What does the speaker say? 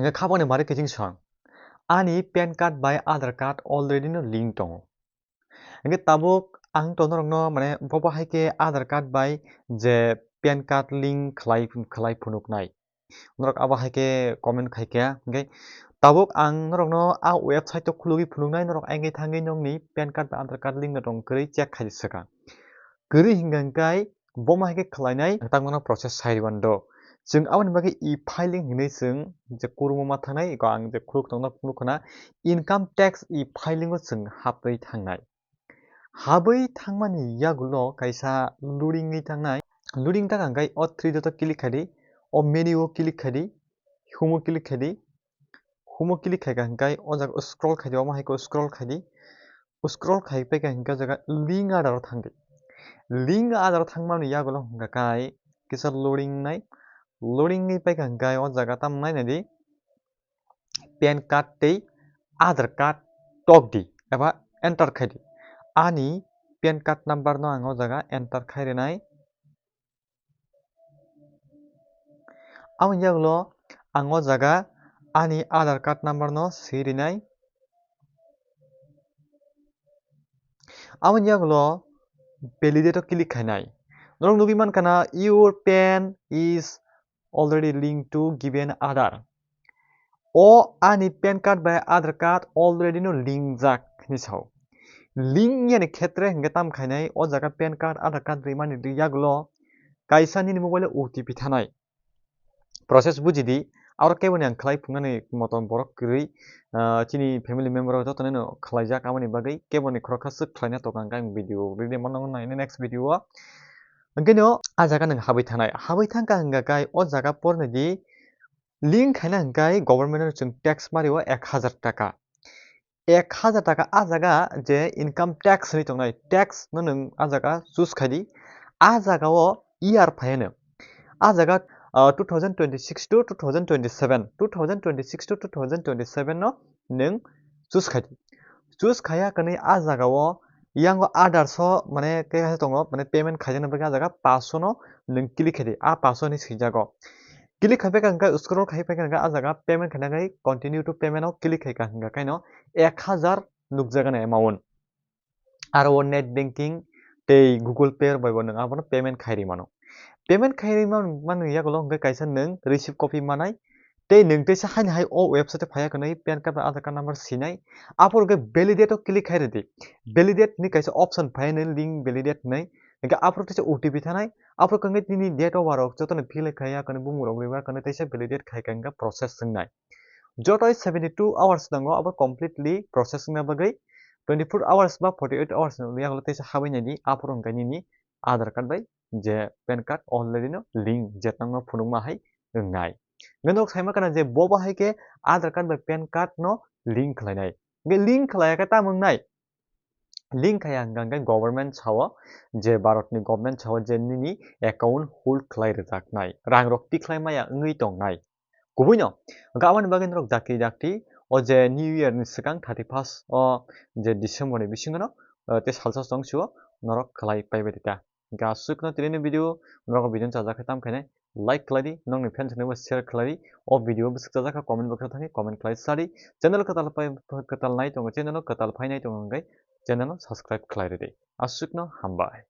nga khabone mare kijing sang ani pan card by Aadhaar card already no link dong nga tabuk ang tonorokno mane bobo haike Aadhaar card by je pan card link khlai phunuk nai norok abo haike comment khaike ngai tabuk ang norokno a website to khulugi phunuk nai norok aingai thangai nongni pan card by Aadhaar card link no dong kri check khai saka kri hingankai boma haike khlainai tangmano process sairiban do जों आवन बागै e-filing हिनै जों जे Kuruma थानाय एबा आं जे खुलुक तंना खुलुकना income tax e-filing जों हाबै थांनाय हाबै थांमानि यागुलो कायसा लुडिंनि थांनाय लुडिं थांगाय अ 3 दत क्लिक खादि अ मेन्यु क्लिक खादि हुमु क्लिक खायगा हंगाय अ जाग स्क्रॉल खादि अ माहायको स्क्रॉल खायपे हंगा जागा लिंक आदार थांगि लिंक आदार थांमानि यागुलो हंगाय किसा लुडिं नाय loading ni pai kan gai o jaga tam nai nadi pan card tei Aadhaar card tok di eba enter khai di ani pan card number no ang o jaga enter khai renai amon yaglo ang o jaga ani Aadhaar card number no sirinai amon yaglo validate click khainai norong nugi man kana your pan is already linked to given Aadhaar o ani pan card by Aadhaar card already no link jak ni sao link yani khetre ngatam khainai o jaga pan card Aadhaar card rimani yaglo kaisa ni mobile OTP thanai process bujidi aur keboni ang khlai phungani moton borok kri chini family member o jotone no khlaijak amani bagai keboni khorokha suk khlaina to gang video rede manong nai next video o angkeno a jaga nang habai thangka hanga kai o jaga porne di link খাইনা হংকাই গভর্নমেন্টের जों tax Mario 1000 টাকা 1000 টাকা आ जागा जे income tax नि तंगनाय tax न नों आ जागा चूज खादि आ जागा ओ ईआर फायनो आ जागा 2026 to 2027 2026 to 2027 no नों चूज खादि चूज खाया कनै आ जागा ओ यांगो आधार सो माने के तंगो माने पेमेंट खायजन बगा जागा 500 no नों क्लिक खादि आ 500 नि सिजागो क्लिक खायफे का स्क्रॉल खायफे का आजागा पेमेंट खाना गई कंटिन्यू टू पेमेंट ऑफ क्लिक खायका हंगा काइनो 1000 नुकजागन अमाउंट आरो नेट बैंकिंग ते गूगल पे बायबो नों आबो पेमेंट खायरि मानो यागलो हंगा कायसा नों रिसीव कॉपी मानाय ते नों तेसा हानि हाय ओ वेबसाइट फाया कनै पैन कार्ड आधार कार्ड नंबर सिनाय आपर के वैलिडेट क्लिक खायरि वैलिडेट नि कायसा ऑप्शन फायनो लिंक वैलिडेट नै Nggak upload tesa OTP tanai upload kangge tini date of birth joto ne file kaya kana bumuro riba kana tesa validate kai kangga process singnai joto 72 hours dango abo completely processing na bagai 24 hours ba 48 hours no yaglo tesa habai nai di upload kangni ni Aadhaar card bai je pan card already no link jetangma phunuma hai ngai ngendok saima kana je boba hai ke Aadhaar card bai pan card no link khlainai nge link khlaya ka tamung nai link kaya hanggang government chawo je Bharatni government chawo je nini account hold khlai rejak nai rang rok tiklai maya ngui tong nai kubuino gawan bagen rok dakti o je new year ni sikang 31st o je December ni bisingono te salsa songsuo norok khlai paibai ta ga sukno tini video norok video chajak tam khane like khladi nong ni fans ne share khladi o video bisik chajak comment box thangi comment khlai sari channel katal nai tong channel katal phai nai tong ngai channel subscribe khlai re asukno hambai